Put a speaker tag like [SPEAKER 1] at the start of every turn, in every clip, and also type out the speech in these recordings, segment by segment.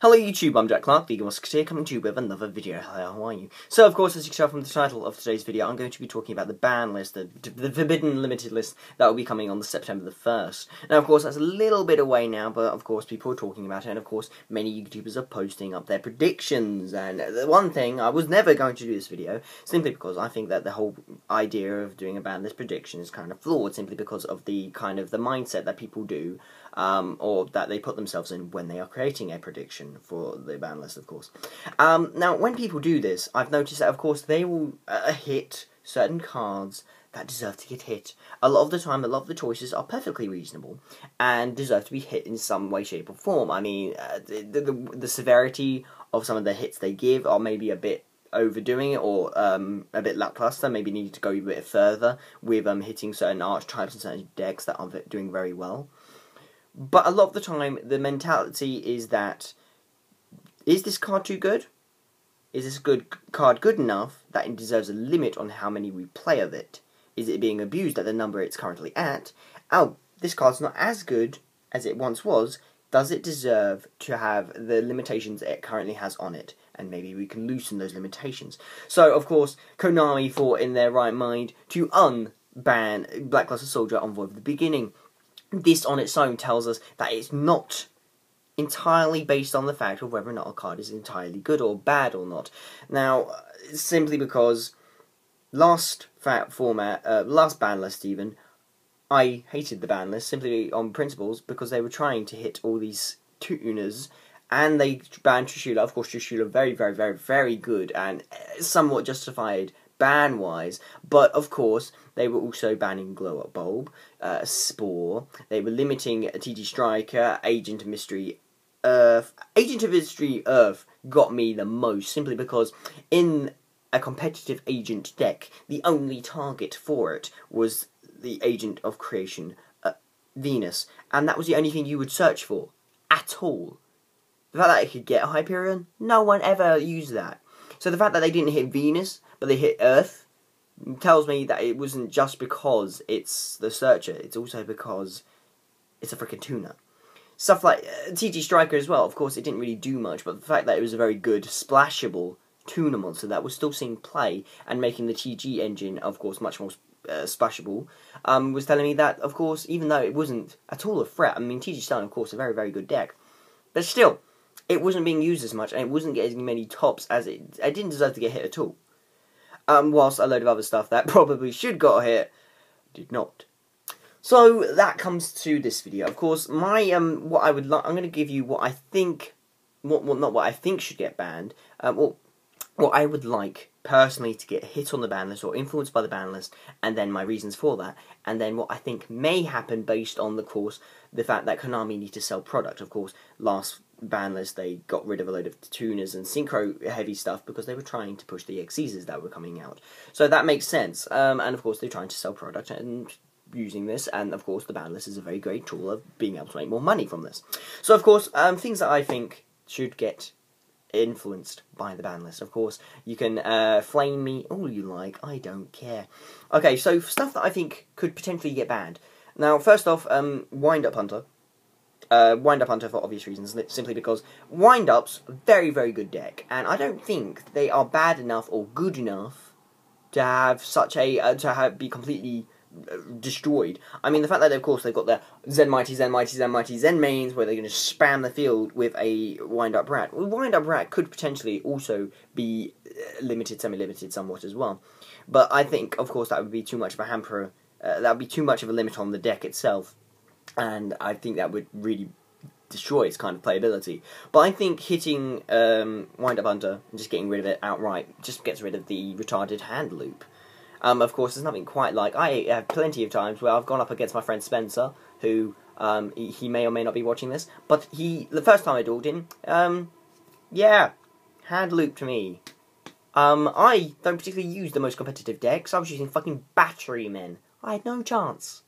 [SPEAKER 1] Hello YouTube, I'm Jack Clark, the Musketeer, coming to you with another video. Hello, how are you? So, of course, as you can tell from the title of today's video, I'm going to be talking about the ban list, the forbidden limited list that will be coming on the September the 1st. Now, of course, that's a little bit away now, but of course, people are talking about it, and of course, many YouTubers are posting up their predictions, and the one thing, I was never going to do this video, simply because I think that the whole idea of doing a ban list prediction is kind of flawed, simply because of the mindset that people do, or that they put themselves in when they are creating a prediction for the ban list, of course. Now, when people do this, I've noticed that, of course, they will hit certain cards that deserve to get hit. A lot of the time, a lot of the choices are perfectly reasonable and deserve to be hit in some way, shape, or form. I mean, the severity of some of the hits they give are maybe a bit overdoing it, or a bit lackluster. Maybe need to go a bit further with hitting certain archetypes and certain decks that are doing very well. But a lot of the time, the mentality is that, is this card too good? Is this card good enough that it deserves a limit on how many we play of it? Is it being abused at the number it's currently at? Oh, this card's not as good as it once was. Does it deserve to have the limitations it currently has on it? And maybe we can loosen those limitations. So, of course, Konami thought in their right mind to unban Blackluster Soldier Envoy at the beginning. This on its own tells us that it's not entirely based on the fact of whether or not a card is entirely good or bad or not. Now, simply because last ban list even, I hated the ban list simply on principles because they were trying to hit all these tuners, and they banned Trishula. Of course, Trishula very good and somewhat justified ban-wise, but of course they were also banning Glow Up Bulb, Spore. They were limiting TG Striker, Agent of Mystery Earth. Agent of Mystery Earth got me the most, simply because in a competitive agent deck, the only target for it was the Agent of Creation, Venus, and that was the only thing you would search for at all. The fact that it could get a Hyperion, no one ever used that. So the fact that they didn't hit Venus, but they hit Earth, tells me that it wasn't just because it's the Searcher, it's also because it's a freaking tuner. Stuff like TG Striker as well, of course it didn't really do much, but the fact that it was a very good, splashable tuner monster that was still seeing play, and making the TG engine, of course, much more splashable, was telling me that, of course, even though it wasn't at all a threat, I mean, TG Stone, of course, a very good deck, but still, it wasn't being used as much, and it wasn't getting many tops as it didn't deserve to get hit at all. Whilst a load of other stuff that probably should got hit did not. So that comes to this video. Of course, my what I would like, I'm going to give you what I think, not what I think should get banned. What I would like personally to get hit on the ban list or influenced by the ban list, and then my reasons for that, and then what I think may happen based on the fact that Konami need to sell product. Of course, last ban list they got rid of a load of tuners and synchro heavy stuff because they were trying to push the XCs that were coming out. So that makes sense, and of course they're trying to sell product and using this, and of course the ban list is a very great tool of being able to make more money from this. So of course, things that I think should get influenced by the ban list. Of course, you can flame me all you like, I don't care. Okay, so stuff that I think could potentially get banned. Now, first off, Wind-Up Hunter. Wind-Up Hunter for obvious reasons, simply because Wind-Up's a very good deck, and I don't think they are bad enough or good enough to have such a, be completely destroyed. I mean, the fact that, of course, they've got their Zen Mighty Zen mains where they're going to spam the field with a Wind-Up Rat. Well, Wind-Up Rat could potentially also be limited, semi-limited somewhat as well. But I think, of course, that would be too much of a hamper, that would be too much of a limit on the deck itself. And I think that would really destroy its kind of playability. But I think hitting Wind-Up Hunter and just getting rid of it outright just gets rid of the retarded hand loop. Of course, there's nothing quite like... I have plenty of times where I've gone up against my friend Spencer, who, he may or may not be watching this, but the first time I dueled him, yeah, hand loop to me. I don't particularly use the most competitive decks. I was using fucking Battery Men. I had no chance.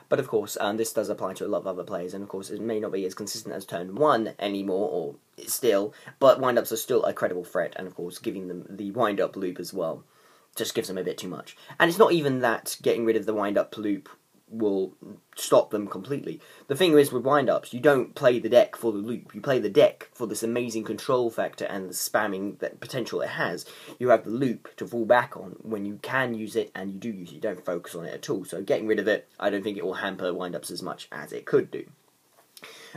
[SPEAKER 1] But of course, this does apply to a lot of other players, and of course it may not be as consistent as turn 1 anymore, or still, but wind-ups are still a credible threat, and of course giving them the wind-up loop as well just gives them a bit too much. And it's not even that getting rid of the wind-up loop will stop them completely. The thing is, with wind-ups, you don't play the deck for the loop. You play the deck for this amazing control factor and the spamming that potential it has. You have the loop to fall back on when you can use it, and you do use it. You don't focus on it at all. So getting rid of it, I don't think it will hamper wind-ups as much as it could do.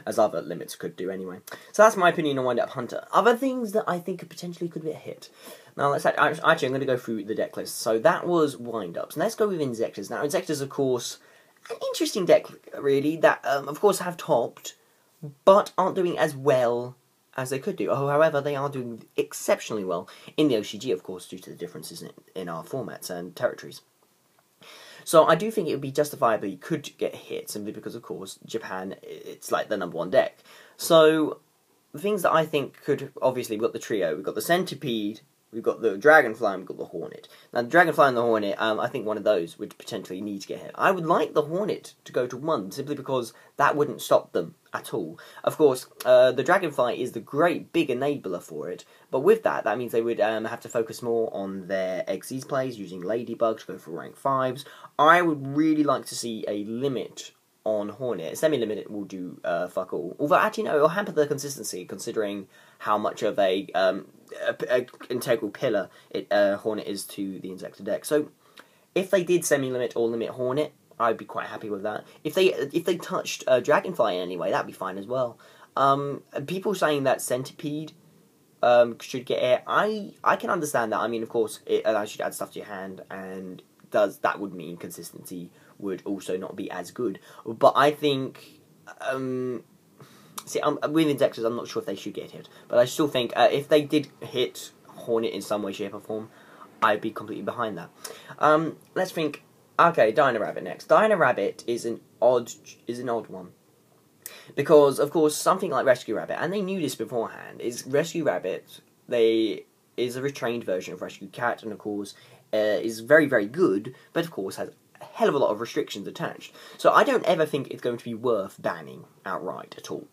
[SPEAKER 1] As other limits could do anyway. So that's my opinion on Wind-Up Hunter. Other things that I think potentially could be a hit. Now, let's actually, I'm going to go through the deck list. So that was Wind-Ups. Let's go with Inzektors. Now, Inzektors, of course, an interesting deck, really, that, of course, have topped, but aren't doing as well as they could do. Oh, however, they are doing exceptionally well in the OCG, of course, due to the differences in our formats and territories. So I do think it would be justifiably could get hit, simply because, of course, Japan, it's like the #1 deck. So, the things that I think could, obviously, we've got the trio, we've got the Centipede, we've got the Dragonfly, and we've got the Hornet. Now, the Dragonfly and the Hornet, I think one of those would potentially need to get hit. I would like the Hornet to go to 1, simply because that wouldn't stop them at all. Of course, the Dragonfly is the great big enabler for it, but with that, that means they would have to focus more on their Xyz plays, using Ladybug to go for rank 5s. I would really like to see a limit on Hornet. Semi-limit will do fuck all. Although, actually, no, it'll hamper the consistency, considering how much of a integral pillar Hornet is to the Inzektor deck. So, if they did semi-limit or limit Hornet, I'd be quite happy with that. If they touched Dragonfly in any way, that'd be fine as well. People saying that Centipede should get air, I can understand that. I mean, of course, it allows you to add stuff to your hand, and that would mean consistency would also not be as good. But I think, see, with Inzektors, I'm not sure if they should get hit, but I still think if they did hit Hornet in some way, shape, or form, I'd be completely behind that. Let's think. Okay, Dino Rabbit next. Dino Rabbit is an odd one, because of course something like Rescue Rabbit, and they knew this beforehand, is Rescue Rabbit. Is a retrained version of Rescue Cat, and of course is very, very good, but of course has a hell of a lot of restrictions attached. So I don't ever think it's going to be worth banning outright at all.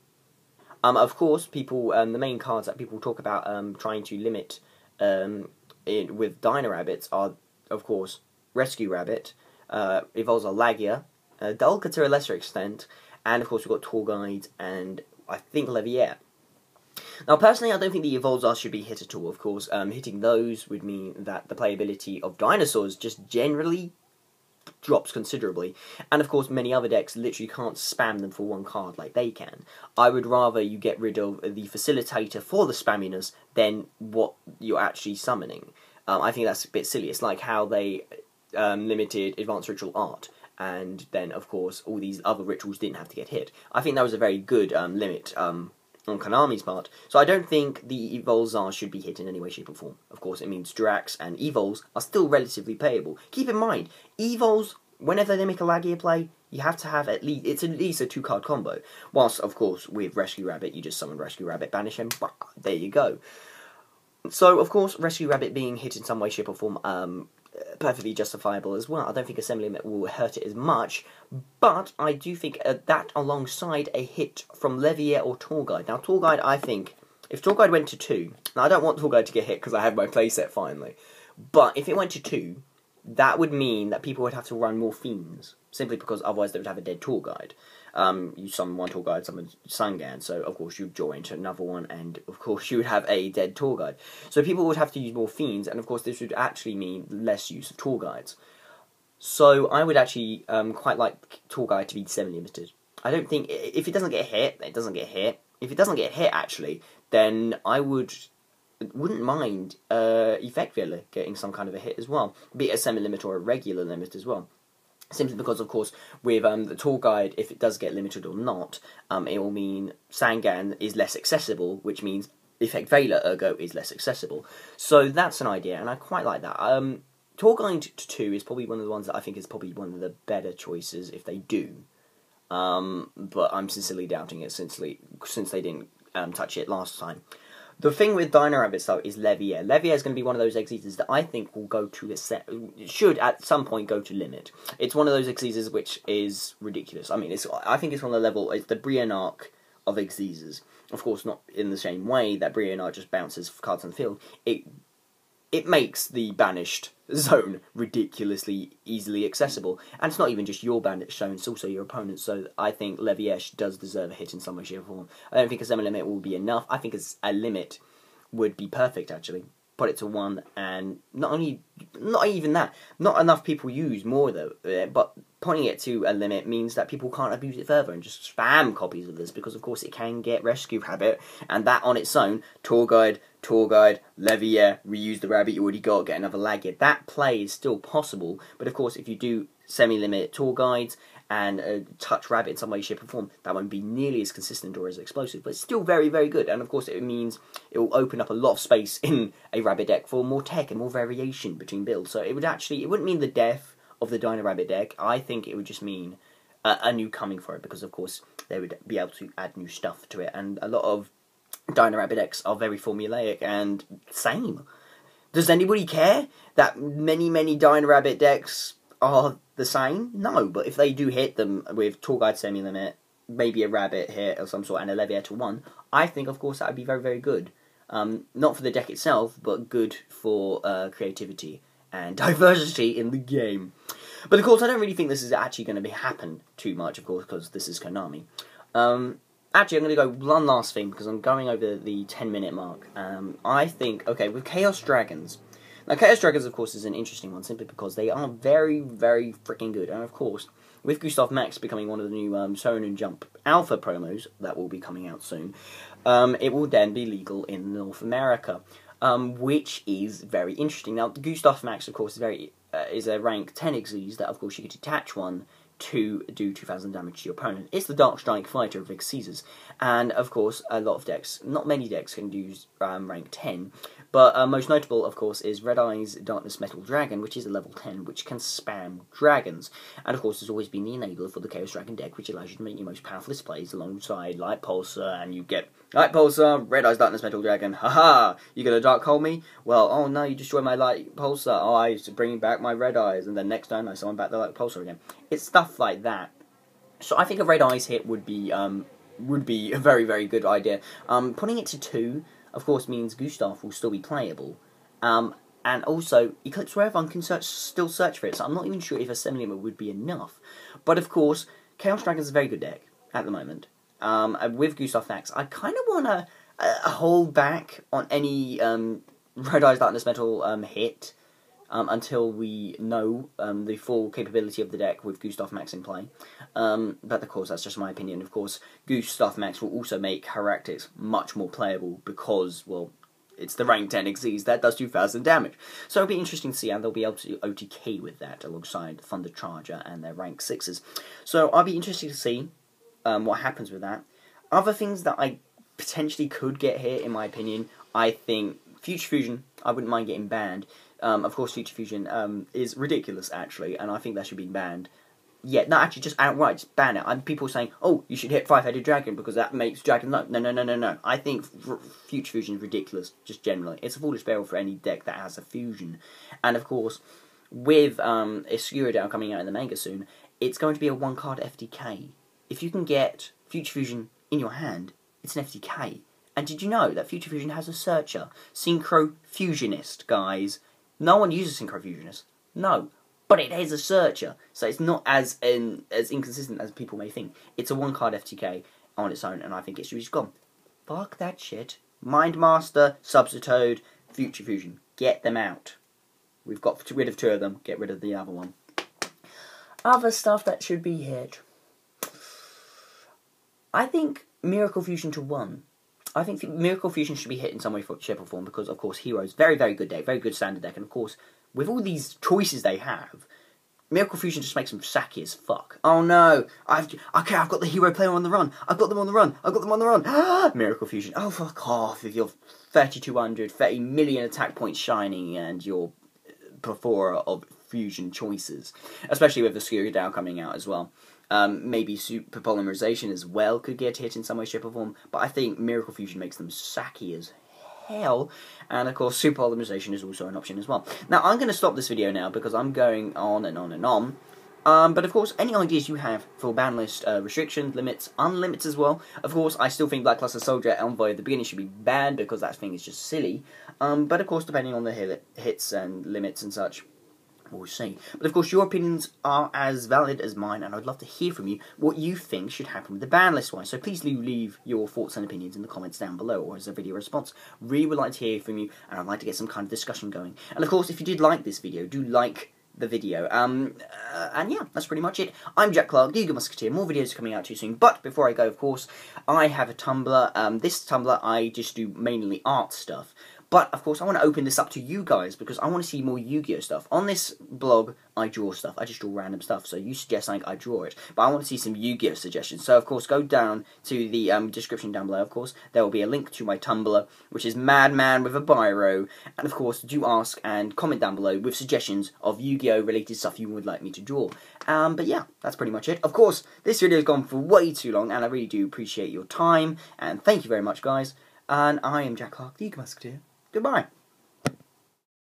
[SPEAKER 1] Of course, people, the main cards that people talk about trying to limit with Dino Rabbits are, of course, Rescue Rabbit, Evolves Lagia, Dulca to a lesser extent, and of course we've got Tour Guide and I think Levier. Now, personally, I don't think the Evolzars should be hit at all, of course. Hitting those would mean that the playability of dinosaurs just generally drops considerably. And, of course, many other decks literally can't spam them for one card like they can. I would rather you get rid of the facilitator for the spamminess than what you're actually summoning. I think that's a bit silly. It's like how they limited Advanced Ritual Art, and then, of course, all these other rituals didn't have to get hit. I think that was a very good limit on Konami's part. So I don't think the Evolzars should be hit in any way, shape, or form. Of course, it means Drax and Evols are still relatively playable. Keep in mind, Evols, whenever they make a Lagia play, you have to have at least a 2-card combo. Whilst, of course, with Rescue Rabbit, you just summon Rescue Rabbit, banish him, there you go. So, of course, Rescue Rabbit being hit in some way, shape, or form, perfectly justifiable as well. I don't think Assembly Limit will hurt it as much, but I do think that alongside a hit from Levier or Tour Guide. Now, Tour Guide, I think, if Tour Guide went to 2, now I don't want Tour Guide to get hit because I have my playset finally, but if it went to 2, that would mean that people would have to run more Fiends, simply because otherwise they would have a dead Tour Guide. You summon one Tour Guide, summon Sangan, so of course you'd draw into another one, and of course you would have a dead Tour Guide. So people would have to use more Fiends, and of course this would actually mean less use of Tour Guides. So I would actually quite like Tour Guide to be semi-limited. I don't think, if it doesn't get hit, it doesn't get hit. If it doesn't get hit actually, then I wouldn't mind Effect Villa getting some kind of a hit as well, be it a semi-limit or a regular limit as well. Simply because, of course, with the Tour Guide, if it does get limited or not, it will mean Sangan is less accessible, which means Effect Vela, ergo, is less accessible. So that's an idea, and I quite like that. Tour Guide to 2 is probably one of the ones that I think is probably one of the better choices if they do. But I'm sincerely doubting it since they didn't touch it last time. The thing with Dino Rabbits, though, is Levier. Levier is going to be one of those Xyzes that I think will go to a set, should at some point go to limit. It's one of those Xyzes which is ridiculous. I mean, I think it's on the level, it's the Brianarch of Xyzes. Of course, not in the same way that Brianarch just bounces cards on the field. It it makes the banished zone ridiculously easily accessible. And it's not even just your banished zone, it's also your opponent's. So I think Leviesh does deserve a hit in some way, shape, or form. I don't think a semi-limit will be enough. I think a limit would be perfect, actually. Put it to 1, and not even that, not enough people use more though, but putting it to a limit means that people can't abuse it further and just spam copies of this, because of course it can get Rescue Rabbit, and that on its own, Tour Guide, Levier, reuse the rabbit you already got, get another Lagged. That play is still possible, but of course if you do semi-limit Tour Guides and touch rabbit in some way, shape or form, that won't be nearly as consistent or as explosive, but it's still very, very good. And of course it means it will open up a lot of space in a rabbit deck for more tech and more variation between builds. So it wouldn't mean the death of the Dino Rabbit deck. I think it would just mean a new coming for it, because of course they would be able to add new stuff to it, and a lot of Dino Rabbit decks are very formulaic and same. Does anybody care that many Dino Rabbit decks are the same? No, but if they do hit them with Tour Guide semi-limit, maybe a rabbit hit of some sort, and a Levier to 1, I think of course that would be very, very good. Not for the deck itself, but good for creativity and diversity in the game. But of course I don't really think this is actually going to happen too much, of course, because this is Konami. Actually, I'm going to go one last thing, because I'm going over the 10-minute mark. I think, okay, with Chaos Dragons. Now, Chaos Dragons, of course, is an interesting one, simply because they are very, very freaking good. And, of course, with Gustav Max becoming one of the new Sonen Jump Alpha promos that will be coming out soon, it will then be legal in North America, which is very interesting. Now, Gustav Max, of course, is a rank 10 Xyz that, of course, you could detach one to do 2,000 damage to your opponent. It's the Dark Strike Fighter of Xyzs, and of course a lot of decks, not many decks, can do rank 10, but most notable of course is Red Eye's Darkness Metal Dragon, which is a level 10, which can spam dragons, and of course has always been the enabler for the Chaos Dragon deck, which allows you to make your most powerful displays alongside Light Pulsar, and you get Light Pulsar, Red Eye's Darkness Metal Dragon, haha, you gonna Dark Hole me? Well, oh no, you destroy my Light Pulsar, oh, I used to bring back my Red Eyes, and then next turn I summon back the Light Pulsar again. It's stuff like that. So I think a Red Eyes hit would be a very, very good idea. Putting it to 2, of course, means Gustav will still be playable. And also, Eclipse Rarevan can still search for it, so I'm not even sure if a semi-limit would be enough. But of course, Chaos Dragon is a very good deck at the moment. With Gustav Max, I kind of want to hold back on any Red Eyes Darkness Metal hit until we know the full capability of the deck with Gustav Max in play. But of course, that's just my opinion. Of course, Gustav Max will also make Heractics much more playable because, well, it's the rank 10 Xyz that does 2,000 damage. So it'll be interesting to see how they'll be able to OTK with that alongside Thunder Charger and their rank 6s. So I'll be interested to see what happens with that. Other things that I potentially could get here, in my opinion, I think Future Fusion, I wouldn't mind getting banned. Of course, Future Fusion is ridiculous, actually, and I think that should be banned. Yeah, no, actually, just outright, just ban it. People saying, oh, you should hit 5-headed dragon because that makes dragon... No. I think Future Fusion is ridiculous, just generally. It's a foolish barrel for any deck that has a fusion. And, of course, with Escuridao coming out in the manga soon, it's going to be a one-card FTK. If you can get Future Fusion in your hand, it's an FTK. And did you know that Future Fusion has a searcher? Synchro Fusionist, guys. No one uses Synchro Fusionist. No. But it is a searcher, so it's not as inconsistent as people may think. It's a one-card FTK on its own, and I think it should be just gone. Fuck that shit. Mindmaster, Substitute, Future Fusion. Get them out. We've got rid of 2 of them. Get rid of the other one. Other stuff that should be hit. I think Miracle Fusion to 1. I think Miracle Fusion should be hit in some way, shape or form, because, of course, Heroes, very, very good deck, very good standard deck, and, of course, with all these choices they have, Miracle Fusion just makes them sacky as fuck. Oh no, I've got the hero player on the run. I've got them on the run. Miracle Fusion. Oh, fuck off with your 3,200, 30 million attack points shining and your plethora of fusion choices. Especially with the Escuridao coming out as well. Maybe Super Polymerization as well could get hit in some way, shape or form. But I think Miracle Fusion makes them sacky as hell, and of course Super Polymerization is also an option as well. Now I'm going to stop this video now because I'm going on and on and on, But of course, any ideas you have for ban list restrictions, limits, unlimits as well. Of course, I still think Black Cluster Soldier Envoy at the beginning should be banned because that thing is just silly. But of course, depending on the hits and limits and such, we'll see. But of course, your opinions are as valid as mine, and I'd love to hear from you what you think should happen with the ban list wise. So please leave your thoughts and opinions in the comments down below, or as a video response. Really would like to hear from you, and I'd like to get some kind of discussion going. And of course, if you did like this video, do like the video. And yeah, that's pretty much it. I'm Jack Clark, the Eagle Musketeer. More videos coming out too soon. But before I go, of course, I have a Tumblr. This Tumblr, I just do mainly art stuff. But, of course, I want to open this up to you guys, because I want to see more Yu-Gi-Oh! Stuff. On this blog, I draw stuff. I just draw random stuff, so you suggest something, I draw it. But I want to see some Yu-Gi-Oh! Suggestions. So, of course, go down to the description down below, of course. There will be a link to my Tumblr, which is Madman with a biro. And, of course, do ask and comment down below with suggestions of Yu-Gi-Oh! Related stuff you would like me to draw. But, yeah, that's pretty much it. Of course, this video has gone for way too long, and I really do appreciate your time. And thank you very much, guys. And I am Jack Clark, the Eagle Musketeer. Goodbye.